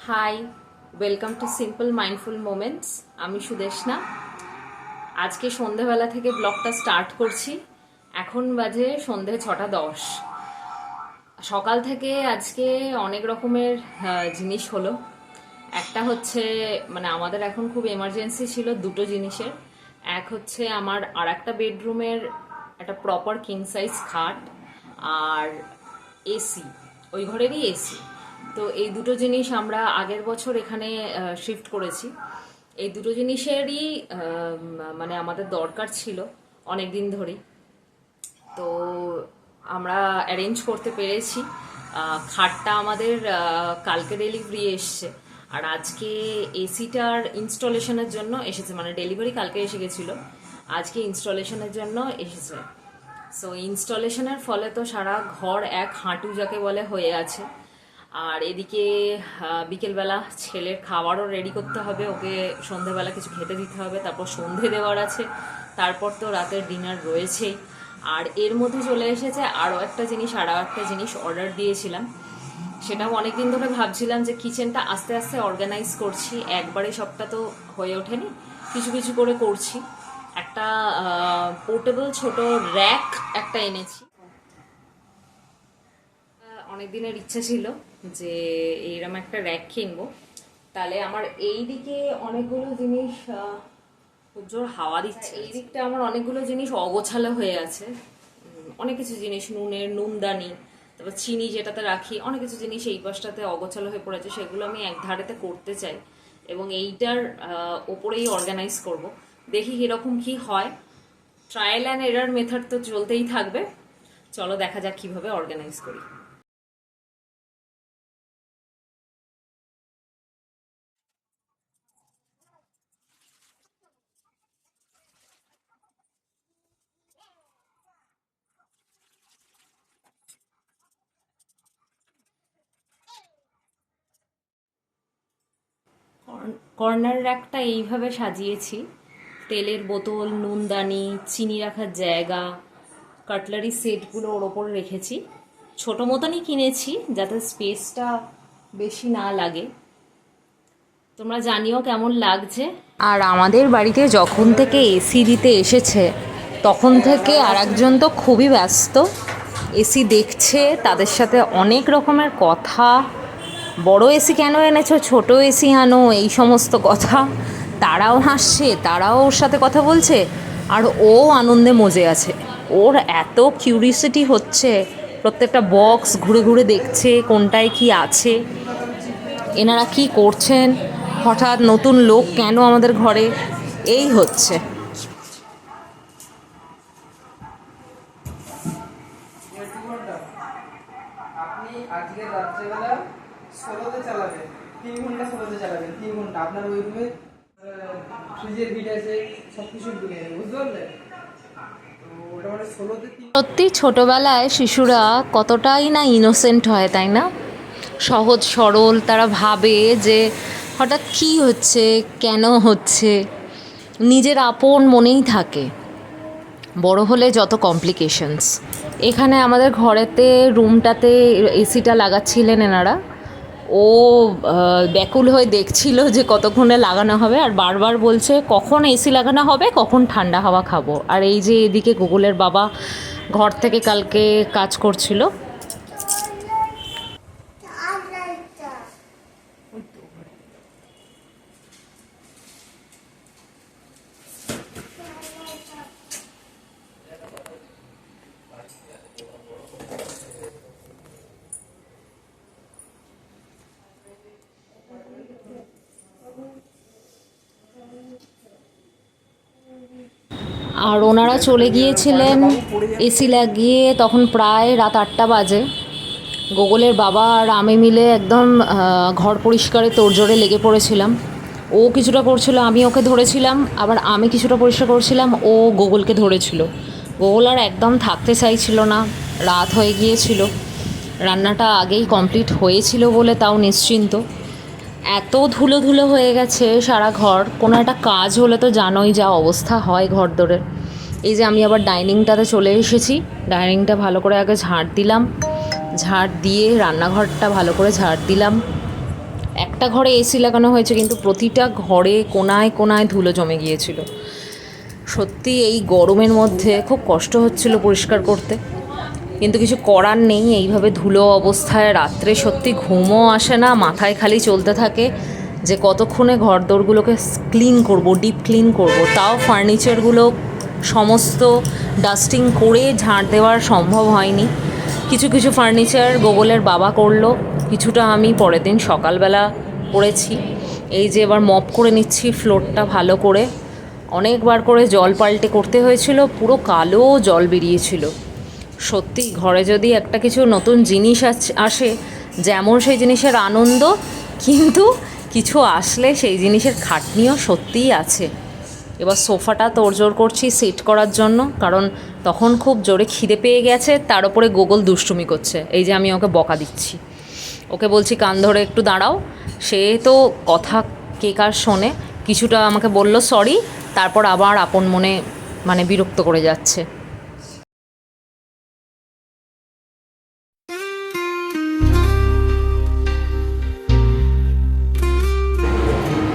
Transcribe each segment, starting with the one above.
High, welcome to Simple Mindful Moments. আমি সুদেশনা। আজকে সন্ধেবেলা থেকে ব্লগটা স্টার্ট করছি। এখন বাজে সন্ধে 6:10। সকাল থেকে আজকে অনেক রকমের জিনিস হলো। একটা হচ্ছে আমাদের এখন খুব এমার্জেন্সি ছিল দুটো জিনিসের। এক হচ্ছে আমার আর একটা বেডরুমের একটা প্রপার কিং সাইজ খাট আর এসি, ওই ঘরেরই এসি। তো এই দুটো জিনিস আমরা আগের বছর এখানে শিফট করেছি। এই দুটো জিনিসেরই আমাদের দরকার ছিল অনেক দিন ধরেই। তো আমরা অ্যারেঞ্জ করতে পেরেছি। খাটটা আমাদের কালকে ডেলিভারি এসছে, আর আজকে এসিটার ইনস্টলেশনের জন্য এসেছে। ডেলিভারি কালকে এসে গেছিলো, আজকে ইনস্টলেশনের জন্য এসেছে। সো ইনস্টলেশনের ফলে তো সারা ঘর এক হাঁটু যাকে বলে হয়ে আছে। আর এদিকে বিকেলবেলা ছেলের খাবারও রেডি করতে হবে, ওকে সন্ধেবেলা কিছু খেতে দিতে হবে, তারপর সন্ধে দেওয়ার আছে, তারপর তো রাতের ডিনার রয়েছেই। আর এর মধ্যে চলে এসেছে আরও একটা জিনিস অর্ডার দিয়েছিলাম। সেটাও অনেকদিন ধরে ভাবছিলাম যে কিচেনটা আস্তে আস্তে অর্গানাইজ করছি, একবারে সবটা তো হয়ে ওঠেনি, কিছু কিছু করে করছি। একটা পোর্টেবল ছোট র্যাক একটা এনেছি। অনেক দিনের ইচ্ছা ছিল যে এইরকম একটা র্যাক কিনবো। তাহলে আমার এই দিকে অনেকগুলো জিনিস, খুব জোর হাওয়া দিচ্ছে, এই দিকটা আমার অনেকগুলো জিনিস অগোছালো হয়ে আছে। অনেক কিছু জিনিস, নুনদানি, তারপর চিনি যেটাতে রাখি, অনেক কিছু জিনিস এই পাশটাতে অগোছালো হয়ে পড়েছে। সেগুলো আমি এক ধারেতে করতে চাই এবং এইটার ওপরেই অর্গানাইজ করব। দেখি কীরকম কি হয়। ট্রায়াল অ্যান্ড এরার মেথড তো চলতেই থাকবে। চলো দেখা যাক কিভাবে অর্গানাইজ করি। কর্নার র্যাকটা এইভাবে সাজিয়েছি। তেলের বোতল, নুনদানি, চিনি রাখার জায়গা, কাটলারি সেটগুলো ওর ওপরে রেখেছি। ছোটো মতনই কিনেছি যাতে স্পেসটা বেশি না লাগে। তোমরা জানিও কেমন লাগছে। আর আমাদের বাড়িতে যখন থেকে এসি দিতে এসেছে তখন থেকে আর একজন তো খুবই ব্যস্ত, এসি দেখছে, তাদের সাথে অনেক রকমের কথা। বড় এসি কেন এনেছো, ছোট এসি আনো, এই সমস্ত কথা। তারাও হাসছে, তারাও ওর সাথে কথা বলছে, আর ও আনন্দে মজে আছে। ওর এত কিউরিওসিটি হচ্ছে, প্রত্যেকটা বক্স ঘুরে ঘুরে দেখছে কোনটায় কি আছে, এনারা কি করছেন, হঠাৎ নতুন লোক কেন আমাদের ঘরে, এই হচ্ছে। আপনি আজকে রাত্রেবেলা 16তে চালাবেন, 3 ঘন্টা 16তে চালাবেন, 3 ঘন্টা আপনার ওই রুমে ফ্রিজের হিট আছে, সব কিছু ঢুকে যাবে, বুঝতে পারলেন? তো ওটা 16তে। সত্যি ছোটবেলায় শিশুরা কতটাই না ইনোসেন্ট হয়, তাই না? সহজ সরল, তারা ভাবে যে হঠাৎ কী হচ্ছে, কেন হচ্ছে, নিজের আপন মনেই থাকে। বড় হলে যত কমপ্লিকেশনস। এখানে আমাদের ঘরেতে রুমটাতে এসিটা লাগাচ্ছিলেন এনারা। ও ব্যাকুল হয়ে দেখছিল যে কতক্ষণে লাগানো হবে, আর বারবার বলছে কখন এসি লাগানো হবে, কখন ঠান্ডা হাওয়া খাবো। আর এই যে এদিকে গুগলের বাবা ঘর থেকে কালকে কাজ করছিল। আর ওনারা চলে গিয়েছিলেন এসি লাগিয়ে, তখন প্রায় রাত 8টা বাজে। গোগলের বাবা আর আমি মিলে একদম ঘর পরিষ্কারে তোড়জোড়ে লেগে পড়েছিলাম। ও কিছুটা করছিল, আমি ওকে ধরেছিলাম, আবার আমি কিছুটা পরিষ্কার করছিলাম, ও গোগলকে ধরেছিল। গোগল আর একদম থাকতে চাইছিল না, রাত হয়ে গিয়েছিল। রান্নাটা আগেই কমপ্লিট হয়েছিল বলে তাও নিশ্চিন্ত। এত ধুলো ধুলো হয়ে গেছে সারা ঘর, কোনো একটা কাজ হলে তো জানোই যা অবস্থা হয় ঘর দরের। এই যে আমি আবার ডাইনিংটাতে চলে এসেছি, ডাইনিংটা ভালো করে আগে ঝাড় দিলাম, ঝাড় দিয়ে রান্নাঘরটা ভালো করে ঝাড় দিলাম। এক একটা ঘরে এসি লাগানো হয়েছে কিন্তু প্রতিটা ঘরে কোনায় কোনায় ধুলো জমে গিয়েছিল। সত্যি এই গরমের মধ্যে খুব কষ্ট হচ্ছিল পরিষ্কার করতে, কিন্তু কিছু করার নেই। এইভাবে ধুলো অবস্থায় রাত্রে সত্যি ঘুমও আসে না, মাথায় খালি চলতে থাকে যে কতক্ষণে ঘরদোরগুলোকে ক্লিন করব, ডিপ ক্লিন করব। তাও ফার্নিচারগুলো সমস্ত ডাস্টিং করে ঝাড় দেওয়ার সম্ভব হয়নি। কিছু কিছু ফার্নিচার গুগলের বাবা করলো, কিছুটা আমি পরের দিন সকালবেলা করেছি। এই যে এবার মপ করে নিচ্ছি ফ্লোরটা ভালো করে। অনেকবার করে জল পাল্টে করতে হয়েছিল, পুরো কালো জল বেরিয়েছিল। সত্যি ঘরে যদি একটা কিছু নতুন জিনিস আসে, যেমন সেই জিনিসের আনন্দ, কিন্তু কিছু আসলে সেই জিনিসের খাটনিও সত্যিই আছে। এবার সোফাটা তোড়জোড় করছি সেট করার জন্য, কারণ তখন খুব জোরে খিদে পেয়ে গেছে, তার উপরে গুগল দুষ্টুমি করছে। এই যে আমি ওকে বকা দিচ্ছি, ওকে বলছি কান ধরে একটু দাঁড়াও, সে তো কথা কে কার শোনে। কিছুটা আমাকে বলল সরি, তারপর আবার আপন মনে মানে বিরক্ত করে যাচ্ছে।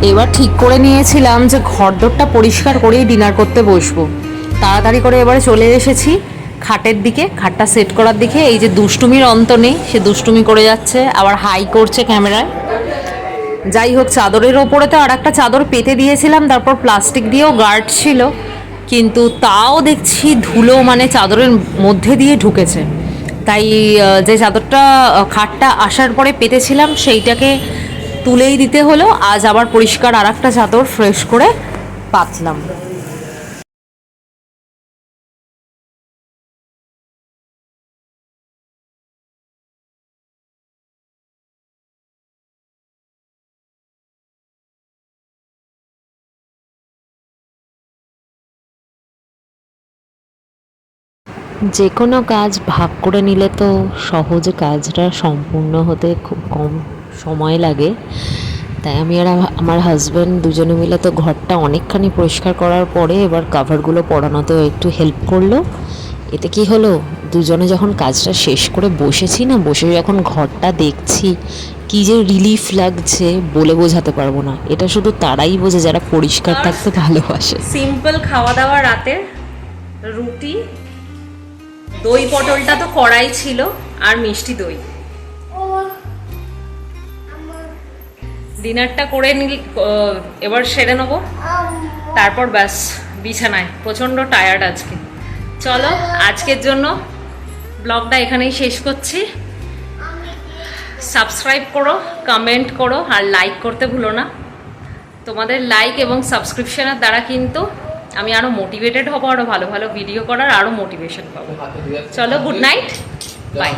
এবার ঠিক করে নিয়েছিলাম যে ঘরদোরটা পরিষ্কার করেই ডিনার করতে বসবো। তাড়াতাড়ি করে এবারে চলে এসেছি খাটের দিকে, খাটটা সেট করার দিকে। এই যে দুষ্টুমির অন্ত নেই, সে দুষ্টুমি করে যাচ্ছে, আবার হাই করছে ক্যামেরায়। যাই হোক, চাদরের ওপরে তো আর একটা চাদর পেতে দিয়েছিলাম, তারপর প্লাস্টিক দিয়েও গার্ড ছিল, কিন্তু তাও দেখছি ধুলো মানে চাদরের মধ্যে দিয়ে ঢুকেছে। তাই যে চাদরটা খাটটা আসার পরে পেতেছিলাম সেইটাকে তুলেই দিতে হলো। আজ আবার পরিষ্কার আর একটা চাদর ফ্রেশ করে পাতলাম। যে কোনো কাজ ভাগ করে নিলে তো সহজে কাজটা সম্পূর্ণ হতে খুব কম সময় লাগে। তাই আমি আর আমার হাজব্যান্ড দুজনে মিলে তো ঘরটা অনেকখানি পরিষ্কার করার পরে এবার কাভারগুলো পরানোতেও একটু হেল্প করলো। এতে কি হলো, দুজনে যখন কাজটা শেষ করে বসেছি না, বসে যখন ঘরটা দেখছি, কি যে রিলিফ লাগছে বলে বোঝাতে পারবো না। এটা শুধু তারাই বোঝে যারা পরিষ্কার থাকতে ভালোবাসে। সিম্পল খাওয়া দাওয়া রাতে, রুটি, দই পটলটা তো কড়াই ছিল, আর মিষ্টি দই। ডিনারটা করে নিল, এবার সেরে নেবো, তারপর ব্যাস বিছানায়। প্রচণ্ড টায়ার্ড আজকে। চলো আজকের জন্য ব্লগটা এখানেই শেষ করছি। সাবস্ক্রাইব করো, কমেন্ট করো, আর লাইক করতে ভুলো না। তোমাদের লাইক এবং সাবস্ক্রিপশনের দ্বারা কিন্তু আমি আরও মোটিভেটেড হবো, আরও ভালো ভালো ভিডিও করার আরও মোটিভেশন পাবো। চলো, গুড নাইট, বাই।